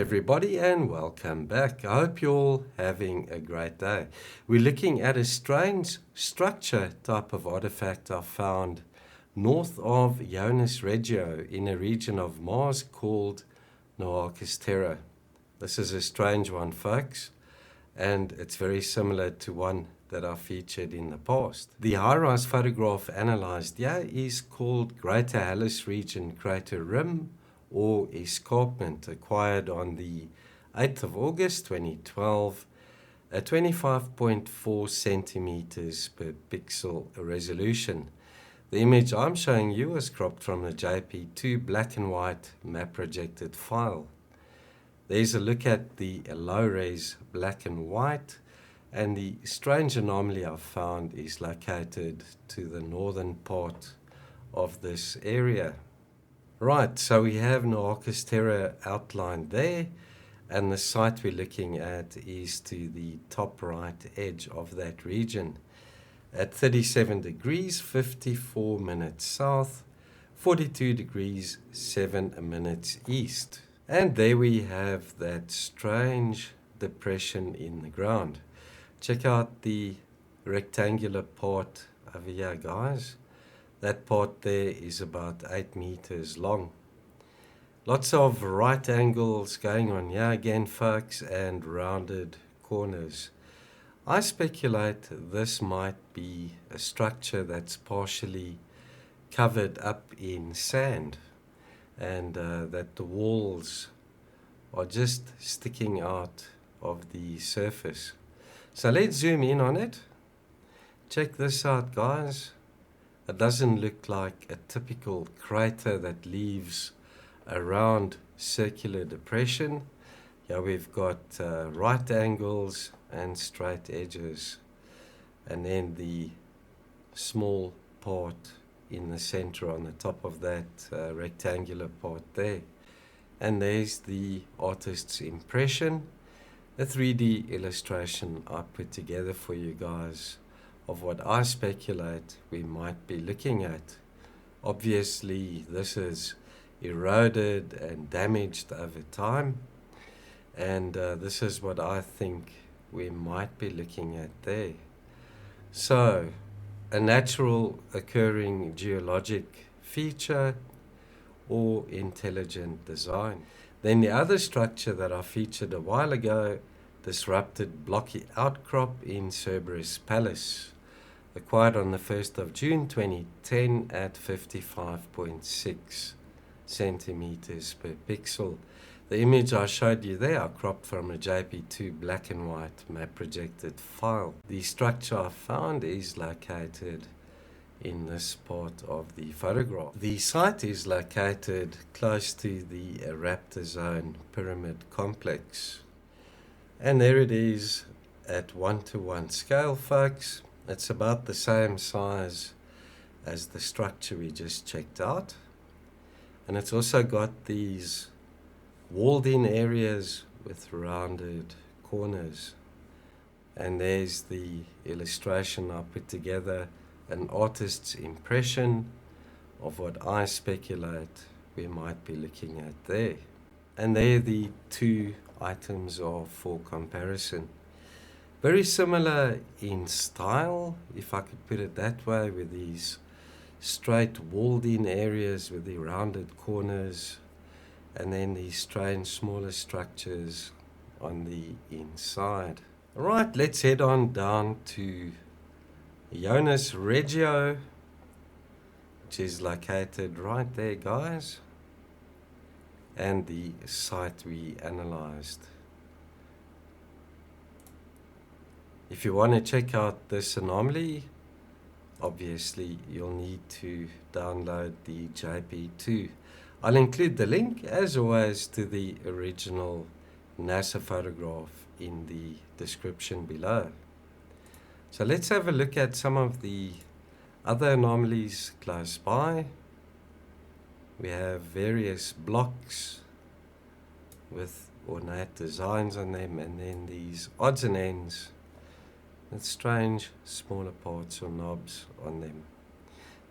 everybody and welcome back. I hope you're all having a great day. We're looking at a strange structure type of artifact I found north of Yaonis Regio in a region of Mars called Noachis Terra. This is a strange one, folks, and it's very similar to one that I featured in the past. The high-rise photograph analyzed here is called Greater Hallis Region Crater Rim or Escarpment, acquired on the 8th of August 2012 at 25.4 centimeters per pixel resolution. The image I'm showing you is cropped from the JP2 black and white map projected file. There's a look at the low-res black and white, and the strange anomaly I've found is located to the northern part of this area. Right, so we have Noachis Terra outlined there, and the site we're looking at is to the top right edge of that region at 37 degrees 54 minutes south, 42 degrees 7 minutes east. And there we have that strange depression in the ground. Check out the rectangular part over here, guys. That part there is about 8 meters long. Lots of right angles going on here again, folks, and rounded corners. I speculate this might be a structure that's partially covered up in sand, and that the walls are just sticking out of the surface. So let's zoom in on it. Check this out, guys. It doesn't look like a typical crater that leaves a round circular depression. Here we've got right angles and straight edges, and then the small part in the center on the top of that rectangular part there. And there's the artist's impression, a 3D illustration I put together for you guys of what I speculate we might be looking at. Obviously, this is eroded and damaged over time, and this is what I think we might be looking at there. So, a natural occurring geologic feature or intelligent design. Then the other structure that I featured a while ago, disrupted blocky outcrop in Cerberus Palace, acquired on the 1st of June 2010 at 55.6 centimeters per pixel. The image I showed you there are cropped from a JP2 black and white map projected file. The structure I found is located in this part of the photograph. The site is located close to the Raptor Zone Pyramid complex. And there it is at 1:1 scale, folks. It's about the same size as the structure we just checked out. And it's also got these walled-in areas with rounded corners. And there's the illustration I put together, an artist's impression of what I speculate we might be looking at there. And there the two items are for comparison. Very similar in style, if I could put it that way, with these straight walled-in areas with the rounded corners, and then these strange smaller structures on the inside. Alright, let's head on down to Yaonis Regio, which is located right there, guys, and the site we analyzed. If you want to check out this anomaly, obviously you'll need to download the JP2. I'll include the link, as always, to the original NASA photograph in the description below. So let's have a look at some of the other anomalies close by. We have various blocks with ornate designs on them, and then these odds and ends with strange smaller parts or knobs on them.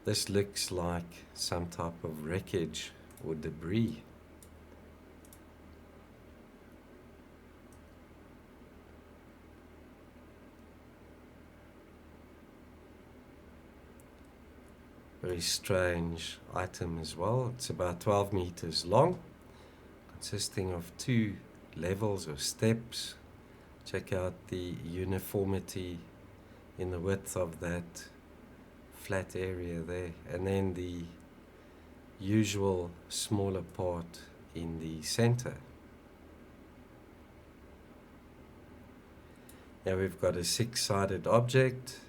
This looks like some type of wreckage or debris. Very strange item as well. It's about 12 meters long, consisting of 2 levels or steps. Check out the uniformity in the width of that flat area there, and then the usual smaller part in the center. Now we've got a 6-sided object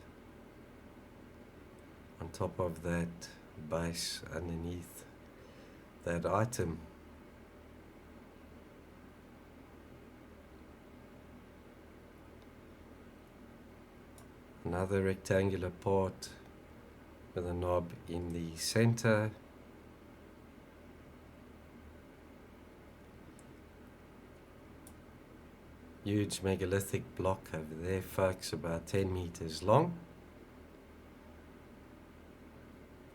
on top of that base underneath that item. Another rectangular part with a knob in the center. Huge megalithic block over there, folks, about 10 meters long.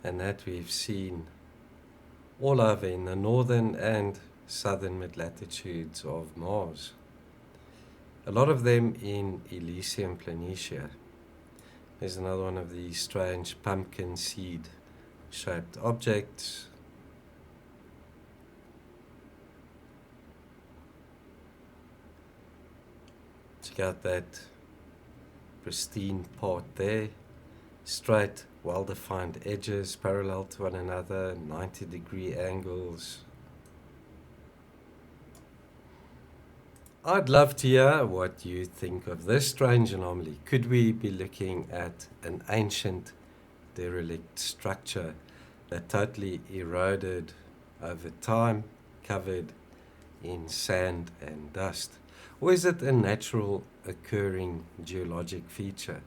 And that we've seen all over in the northern and southern mid-latitudes of Mars. A lot of them in Elysium Planitia. There's another one of these strange pumpkin seed shaped objects. Check out that pristine part there. Straight, well-defined edges parallel to one another, 90-degree angles. I'd love to hear what you think of this strange anomaly. Could we be looking at an ancient derelict structure that totally eroded over time, covered in sand and dust? Or is it a natural occurring geologic feature?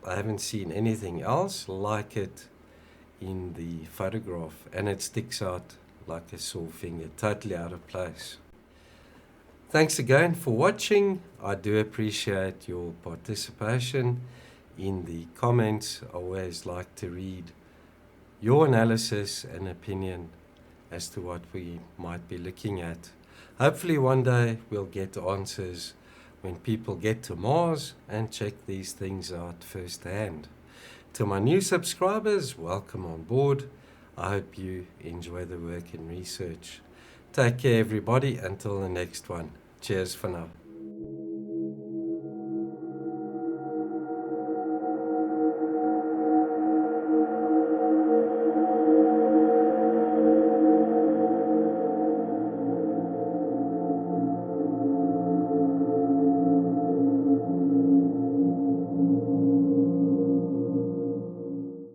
I haven't seen anything else like it in the photograph, and it sticks out like a sore finger, totally out of place. Thanks again for watching. I do appreciate your participation in the comments. I always like to read your analysis and opinion as to what we might be looking at. Hopefully one day we'll get answers when people get to Mars and check these things out firsthand. To my new subscribers, welcome on board. I hope you enjoy the work and research. Take care, everybody. Until the next one. Cheers for now.